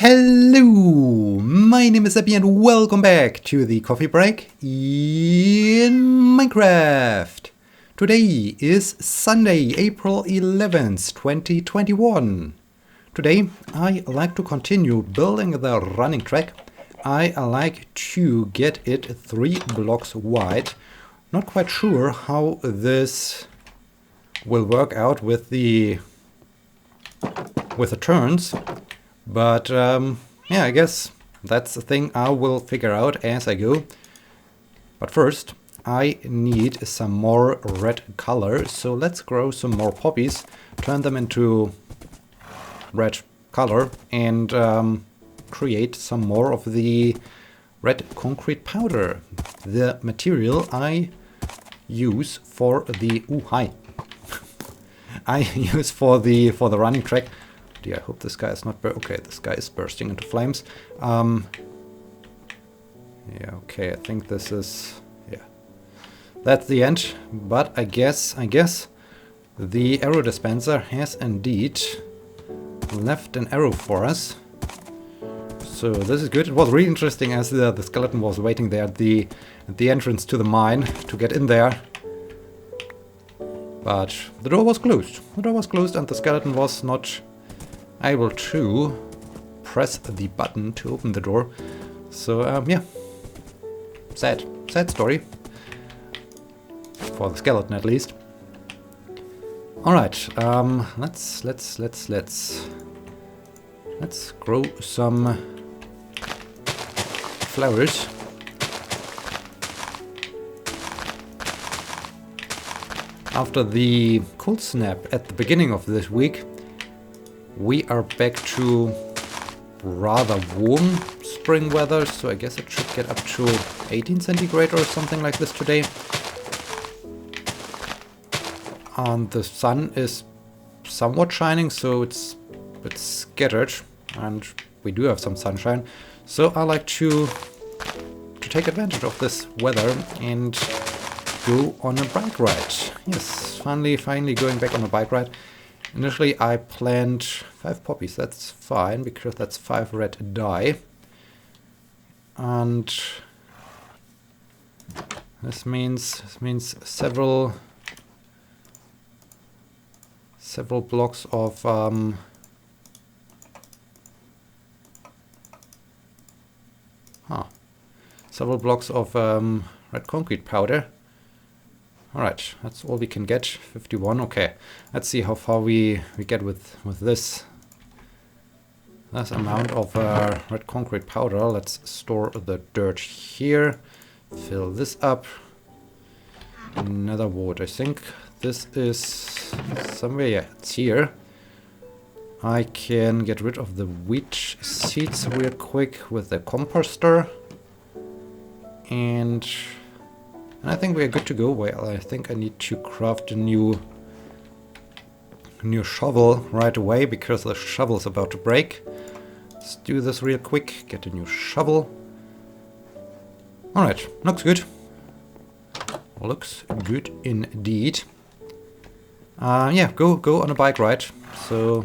Hello, my name is Sebbi and welcome back to the coffee break in Minecraft. Today is Sunday, April 11th, 2021. Today I like to continue building the running track. I like to get it 3 blocks wide. Not quite sure how this will work out with the turns. But yeah, I guess that's the thing I will figure out as I go. But first, I need some more red color. So let's grow some more poppies, turn them into red color, and create some more of the red concrete powder. The material I use for the I use for the running track. I hope this guy is not okay, this guy is bursting into flames. Yeah, okay, I think this is, yeah, that's the end. But I guess the arrow dispenser has indeed left an arrow for us. So this is good. It was really interesting as the skeleton was waiting there at the entrance to the mine to get in there. But the door was closed. The door was closed and the skeleton was not able to press the button to open the door. So yeah, sad story for the skeleton at least. All right, let's grow some flowers. After the cold snap at the beginning of this week, we are back to rather warm spring weather, so I guess it should get up to 18 centigrade or something like this today. And the sun is somewhat shining, so it's scattered, and we do have some sunshine. So I like to take advantage of this weather and go on a bike ride. Yes, finally going back on a bike ride. Initially I planned 5 poppies, that's fine, because that's 5 red dye. And this means several blocks of red concrete powder. Alright, that's all we can get, 51, okay. Let's see how far we get with this amount of red concrete powder. Let's store the dirt here, fill this up. Another wood, I think this is somewhere, yeah, it's here. I can get rid of the wheat seeds real quick with the composter. And I think we're good to go. Well, I think I need to craft a new shovel right away because the shovel's about to break. Let's do this real quick. Get a new shovel. Alright, looks good. Looks good indeed. Yeah, go on a bike ride. So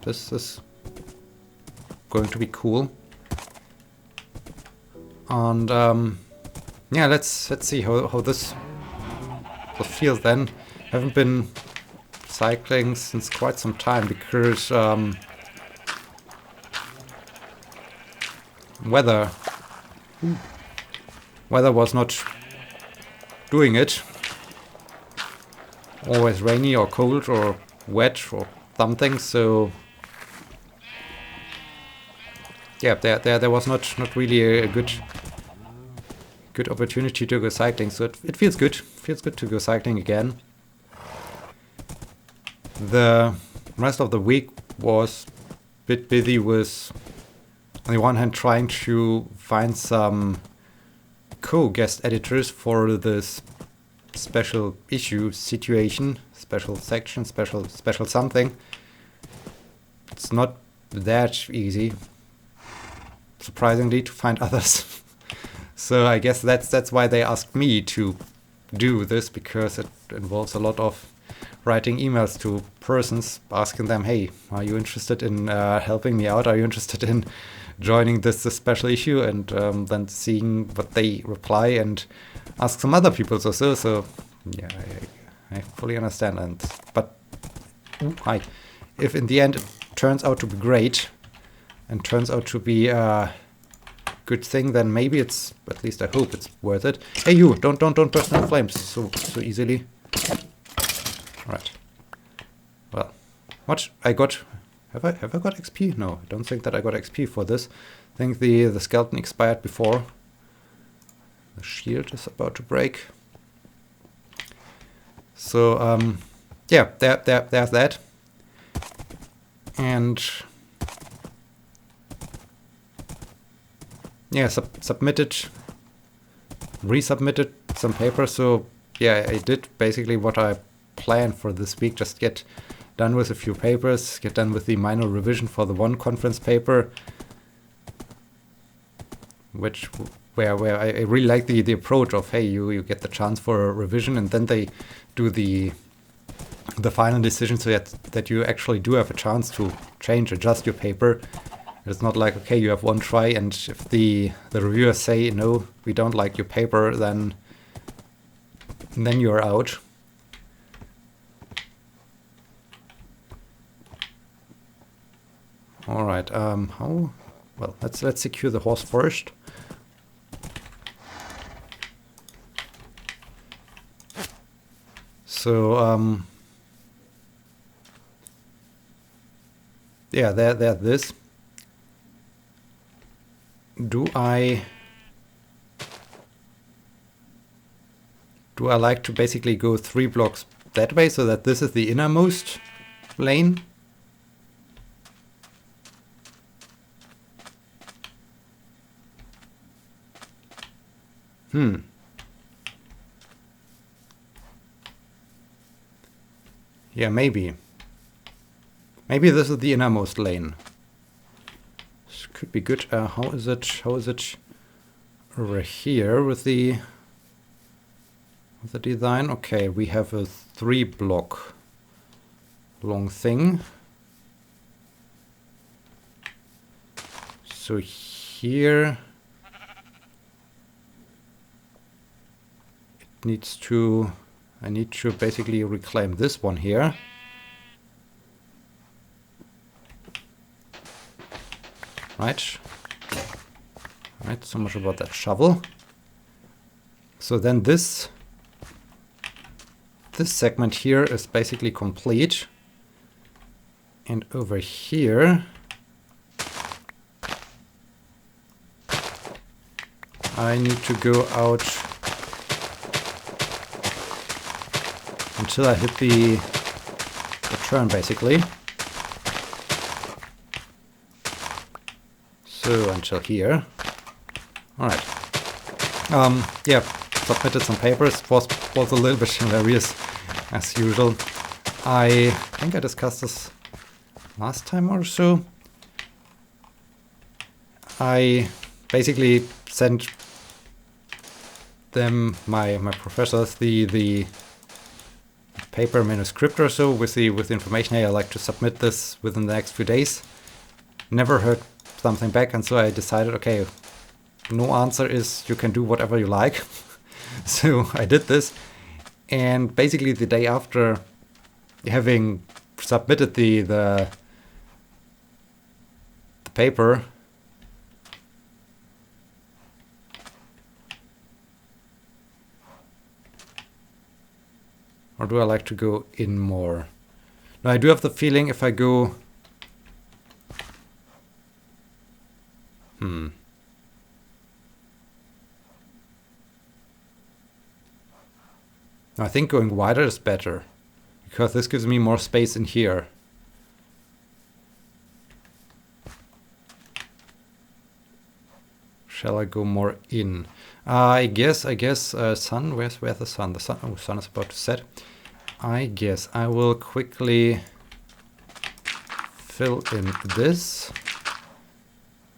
this is going to be cool. And yeah, let's see how this feels then. I haven't been cycling since quite some time because weather was not doing it. Always rainy or cold or wet or something. So yeah, there was not really a good opportunity to go cycling, so it feels good. Feels good to go cycling again. The rest of the week was a bit busy with, on the one hand, trying to find some co-guest editors for this special issue situation, special section, special something. It's not that easy, surprisingly, to find others. So I guess that's why they asked me to do this, because it involves a lot of writing emails to persons, asking them, hey, are you interested in helping me out? Are you interested in joining this special issue? And then seeing what they reply and ask some other people also. So yeah, I fully understand. But if in the end it turns out to be great and turns out to be a good thing, then maybe it's, at least I hope it's worth it. Hey, you, don't burst into flames so easily. Right. Well, what I got? Have I got XP? No, I don't think that I got XP for this. I think the skeleton expired before. The shield is about to break. So yeah, there's that. And yeah, resubmitted some papers. So yeah, I did basically what I planned for this week. Just get done with a few papers, get done with the minor revision for the one conference paper, where I really like the approach of, hey, you get the chance for a revision and then they do the final decision, so that you actually do have a chance to adjust your paper. It's not like, okay, you have one try, and if the reviewers say, no, we don't like your paper, then you're out. All right, how? Well, let's secure the horse first. So, yeah, there's this. Do I like to basically go 3 blocks that way so that this is the innermost lane? Yeah, maybe. Maybe this is the innermost lane. This could be good. How is it over here with the design? Okay, we have a 3 block long thing. So here it needs to, I need to basically reclaim this one here. Right, so much about that shovel. So then this segment here is basically complete. And over here I need to go out until I hit the turn, basically. So until here. Alright. Yeah, submitted some papers. Was a little bit hilarious as usual. I think I discussed this last time or so. I basically sent them, my professors, the paper manuscript or so with the information, hey, I like to submit this within the next few days. Never heard something back, and so I decided, okay, no answer is you can do whatever you like. So I did this, and basically the day after having submitted the paper, or do I like to go in more? No, I do have the feeling if I go I think going wider is better, because this gives me more space in here. Shall I go more in? I guess, sun, where's the sun? The sun is about to set. I guess I will quickly fill in this.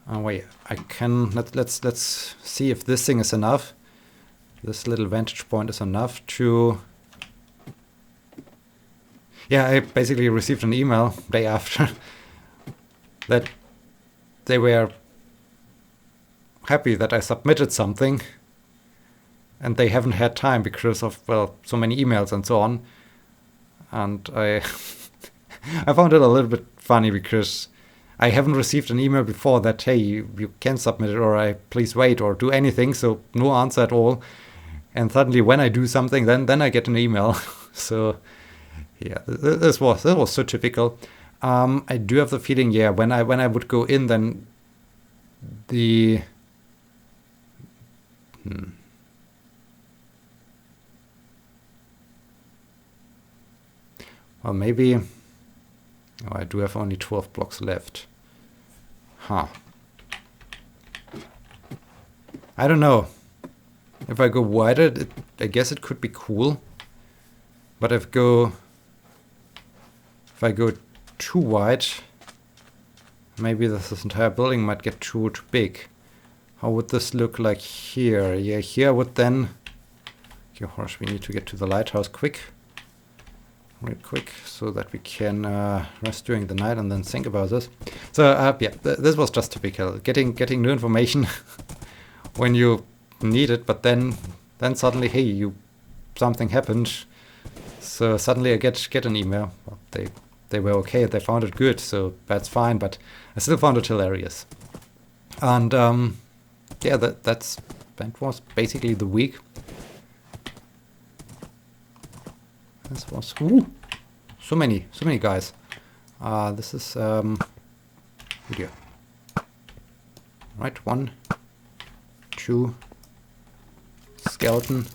Oh wait, I can, let's see if this thing is enough. This little vantage point is enough to Yeah, I basically received an email day after that they were happy that I submitted something and they haven't had time because of, well, so many emails and so on. And I I found it a little bit funny because I haven't received an email before that, hey, you can submit it, or I please wait, or do anything, so no answer at all. And suddenly when I do something, then I get an email. So yeah, this was so typical. I do have the feeling, yeah, when I would go in, then the well, maybe. Oh, I do have only 12 blocks left. Huh. I don't know. If I go wider, I guess it could be cool. But if I go too wide, maybe this entire building might get too big. How would this look like here? Yeah, here I would then... Okay, horse, we need to get to the lighthouse real quick, so that we can rest during the night and then think about this. So yeah, this was just typical. Getting new information when you need it, but then suddenly, hey, something happened. So suddenly I get an email. Well, they were okay, they found it good, so that's fine, but I still found it hilarious. And yeah, that was basically the week. This was so many guys. This is video. Right, 1, 2, skeleton,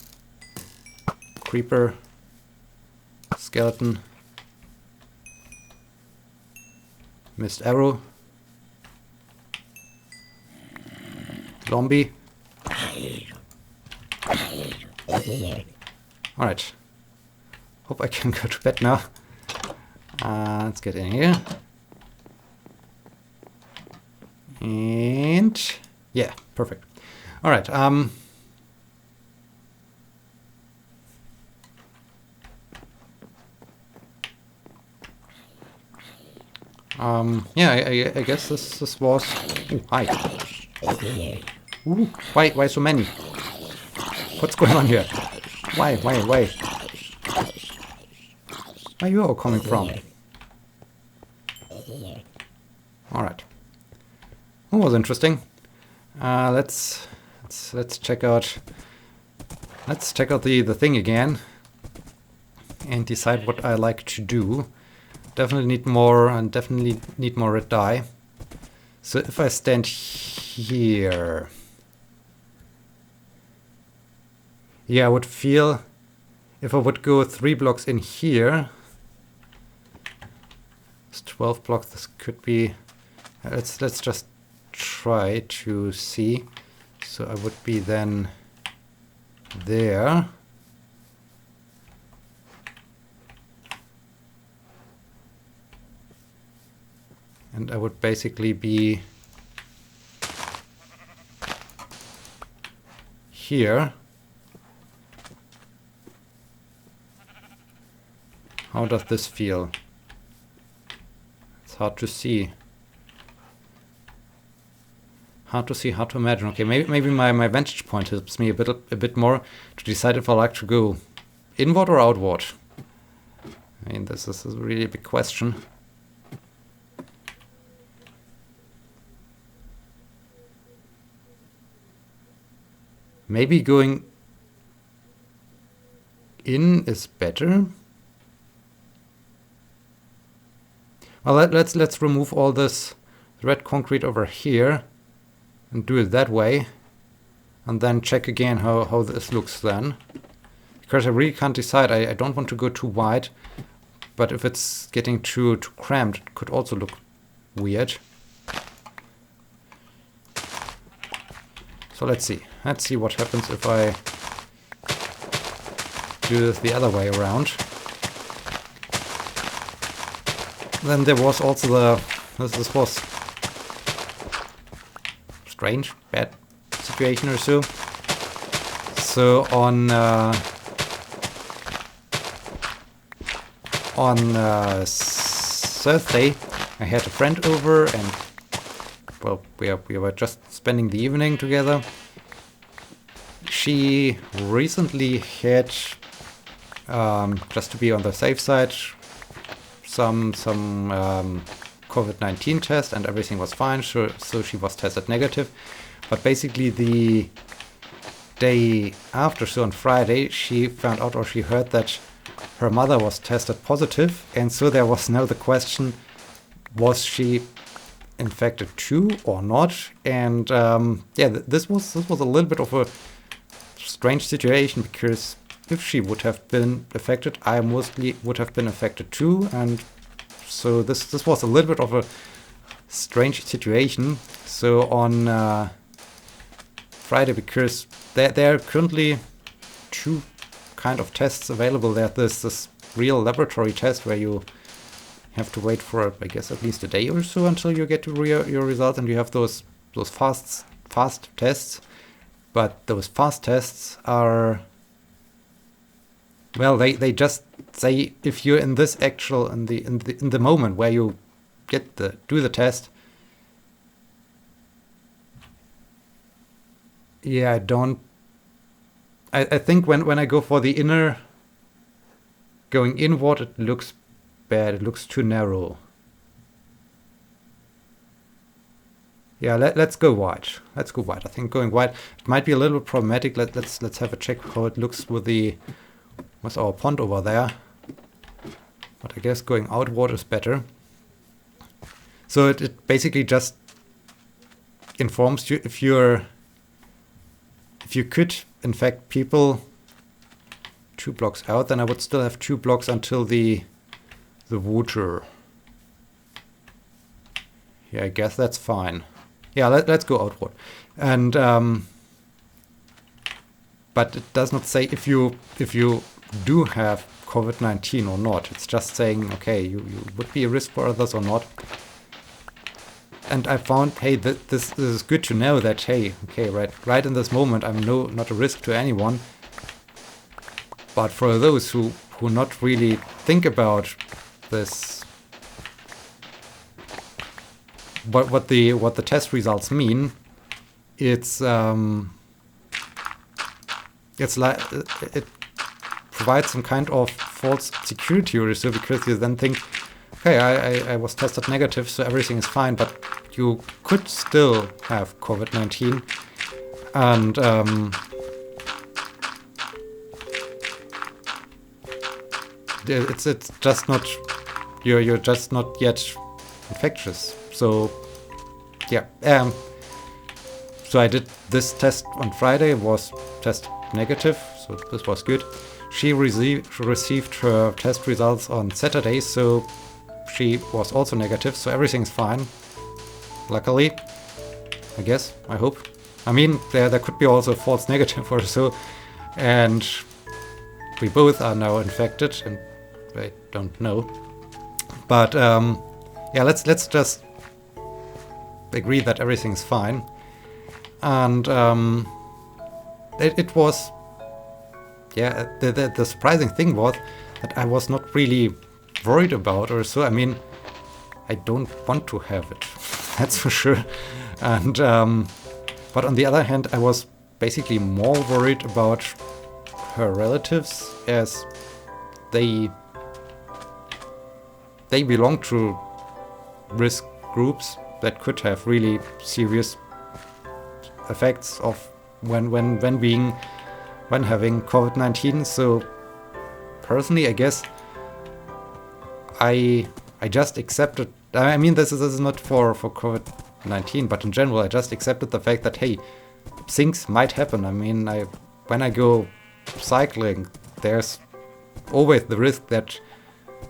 creeper, skeleton, missed arrow, zombie. Alright. Hope I can go to bed now. Let's get in here. And yeah, perfect. Alright, yeah, I guess this was... Ooh, hi. Ooh, why so many? What's going on here? Why? Where are you all coming from? Alright. That was interesting. Let's check out the thing again and decide what I like to do. Definitely need more red dye. So if I stand here, yeah, I would feel if I would go 3 blocks in here. It's 12 blocks. This could be. Let's just try to see. So I would be then there. And I would basically be here. How does this feel? It's hard to see. Hard to imagine. Okay, maybe my vantage point helps me a bit more to decide if I like to go inward or outward. I mean, this is a really big question. Maybe going in is better. Well, let's remove all this red concrete over here and do it that way, and then check again how this looks then. Because I really can't decide. I don't want to go too wide, but if it's getting too cramped, it could also look weird. So let's see. Let's see what happens if I do this the other way around. Then there was also this was strange, bad situation or so. So on on Thursday, I had a friend over, and well, we were just spending the evening together. She recently had, just to be on the safe side, some COVID-19 test, and everything was fine. So she was tested negative. But basically the day after, so on Friday, she found out, or she heard, that her mother was tested positive, and so there was now the question: was she infected too or not? And yeah, this was a little bit of a strange situation, because if she would have been affected, I mostly would have been affected too, and so this was a little bit of a strange situation. So on Friday, because there are currently two kind of tests available. There's this real laboratory test where you have to wait for, I guess, at least a day or so until you get to your results, and you have those fast tests. But those fast tests are, well, they just say if you're in this actual in the moment where you do the test. Yeah, I think when I go for the inner, going inward, it looks bad. It looks too narrow. Yeah, let's go wide. Let's go wide. I think going wide, it might be a little problematic. Let's have a check how it looks with our pond over there. But I guess going outward is better. So it basically just informs you if you could infect people 2 blocks out, then I would still have 2 blocks until the water. Yeah, I guess that's fine. Yeah, let's go outward. And but it does not say if you do have COVID-19 or not. It's just saying, okay, you would be a risk for others or not. And I found, hey, this is good to know that, hey, okay, right in this moment, I'm not a risk to anyone. But for those who not really think about this, what the test results mean, it's like it provides some kind of false security or so, because you then think, okay, I was tested negative, so everything is fine, but you could still have COVID-19, and it's just not, you're just not yet infectious. So yeah, so I did this test on Friday, was test negative, so this was good. She received her test results on Saturday, so she was also negative, so everything's fine. Luckily, I guess, I hope. I mean, there could be also false negative or so, and we both are now infected, and I don't know. But yeah, let's just agree that everything's fine. And it was, yeah, the surprising thing was that I was not really worried about or so. I mean, I don't want to have it, that's for sure. And but on the other hand, I was basically more worried about her relatives, as they belong to risk groups that could have really serious effects of when having COVID-19. So personally, I guess I just accepted. I mean, this is not for COVID-19, but in general, I just accepted the fact that, hey, things might happen. I mean, when I go cycling, there's always the risk that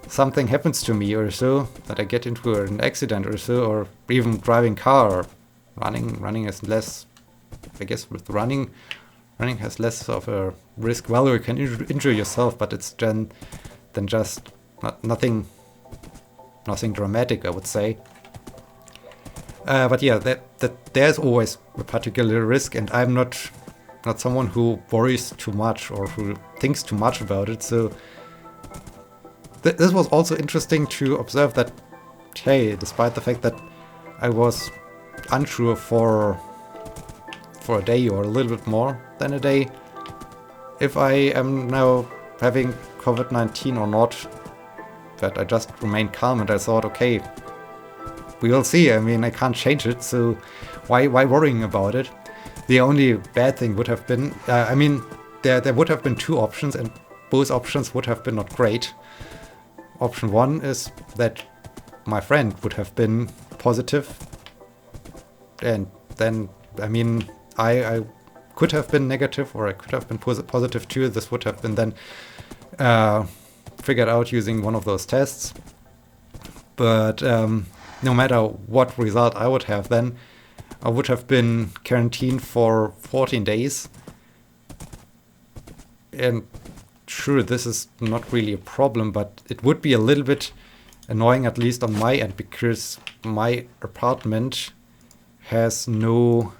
something happens to me or so, that I get into an accident or so, or even driving car, or running is less, I guess with running has less of a risk. Well, you can injure yourself, but it's then just nothing dramatic, I would say. But yeah, that there's always a particular risk, and I'm not someone who worries too much or who thinks too much about it. So this was also interesting to observe that, hey, despite the fact that I was unsure for a day or a little bit more than a day, if I am now having COVID-19 or not, that I just remained calm and I thought, okay, we will see. I mean, I can't change it, so why worrying about it? The only bad thing would have been, I mean, there would have been two options, and both options would have been not great. Option one is that my friend would have been positive, and then, I mean, I could have been negative, or I could have been positive too. This would have been then figured out using one of those tests. But no matter what result I would have then, I would have been quarantined for 14 days. And sure, this is not really a problem, but it would be a little bit annoying, at least on my end, because my apartment has no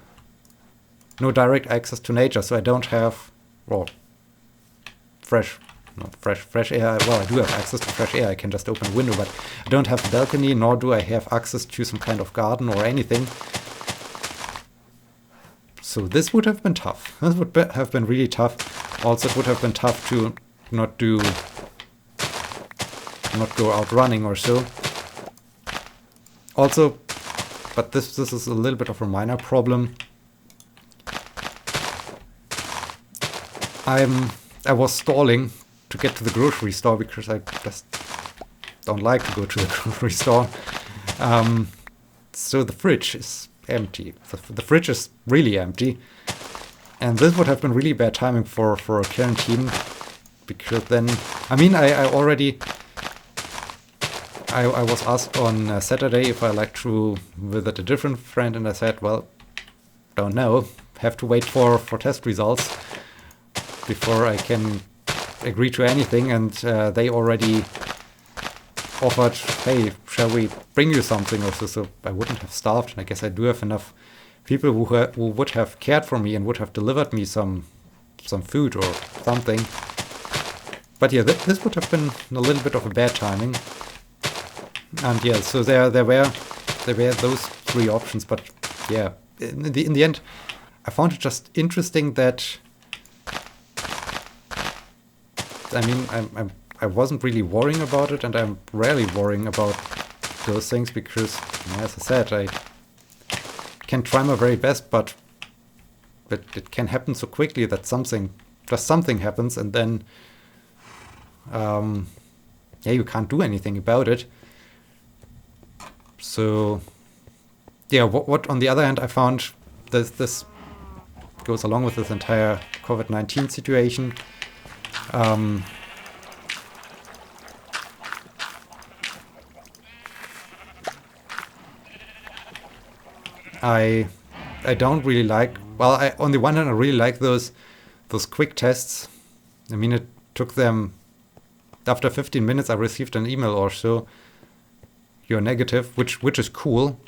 direct access to nature, so I don't have, well, fresh air. Well, I do have access to fresh air. I can just open a window, but I don't have a balcony, nor do I have access to some kind of garden or anything. So this would have been tough. This would have been really tough. Also, it would have been tough to not go out running or so. Also, but this is a little bit of a minor problem. I was stalling to get to the grocery store because I just don't like to go to the grocery store. So the fridge is empty. The fridge is really empty. And this would have been really bad timing for a quarantine, because then, I mean, I was asked on Saturday if I like to visit a different friend, and I said, well, don't know. Have to wait for test results before I can agree to anything, and they already offered, hey, shall we bring you something or so I wouldn't have starved. And I guess I do have enough people who would have cared for me and would have delivered me some food or something. But yeah, this would have been a little bit of a bad timing. And yeah, so there were those three options. But yeah, in the end, I found it just interesting that, I mean, I wasn't really worrying about it, and I'm rarely worrying about those things because, as I said, I can try my very best, but it can happen so quickly that something happens, and then yeah, you can't do anything about it. So yeah, what on the other hand I found, this goes along with this entire COVID-19 situation. I don't really like, well, on the one hand I really like those quick tests. I mean, it took them, after 15 minutes I received an email or so, you're negative, which is cool.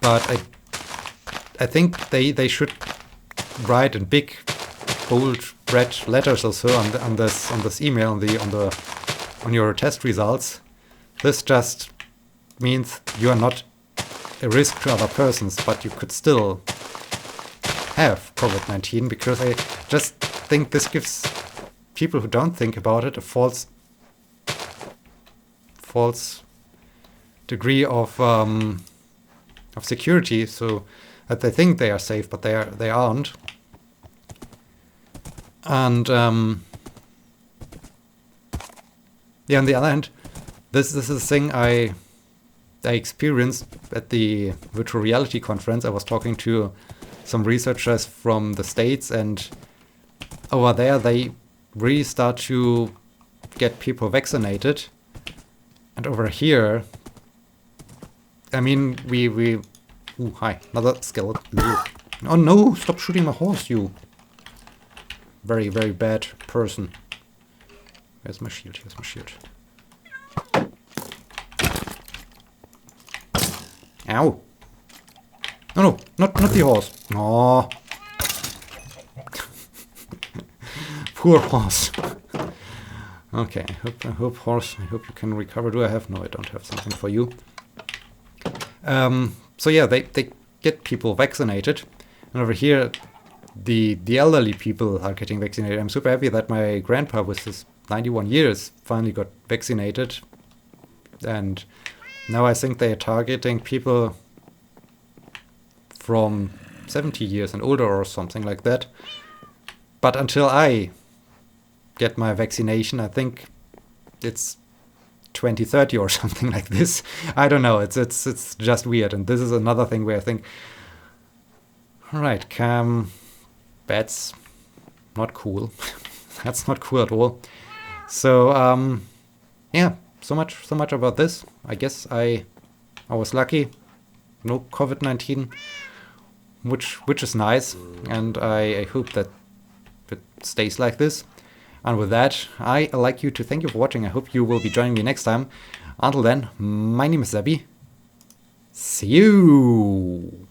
But I think they should write in big, bold, red letters also on this email on your test results. This just means you are not a risk to other persons, but you could still have COVID-19, because I just think this gives people who don't think about it a false degree of security, so that they think they are safe, but they aren't. And yeah, on the other hand, this is a thing I experienced at the virtual reality conference. I was talking to some researchers from the States, and over there they really start to get people vaccinated. And over here, I mean, we ooh, hi, another skeleton. Oh no, stop shooting my horse, you very, very bad person. Where's my shield? Here's my shield. Ow. No, not the horse. Oh. Poor horse. Okay, I hope, horse, I hope you can recover. Do I have? No, I don't have something for you. So yeah, they get people vaccinated. And over here, the elderly people are getting vaccinated. I'm super happy that my grandpa with his 91 years finally got vaccinated. And now I think they are targeting people from 70 years and older or something like that. But until I get my vaccination, I think it's 2030 or something like this. I don't know. It's just weird. And this is another thing where I think, all right, that's not cool. That's not cool at all. So yeah, so much about this. I guess I was lucky. No COVID-19, which is nice, and I hope that it stays like this. And with that, I like you to thank you for watching. I hope you will be joining me next time. Until then, my name is Sebbi. See you!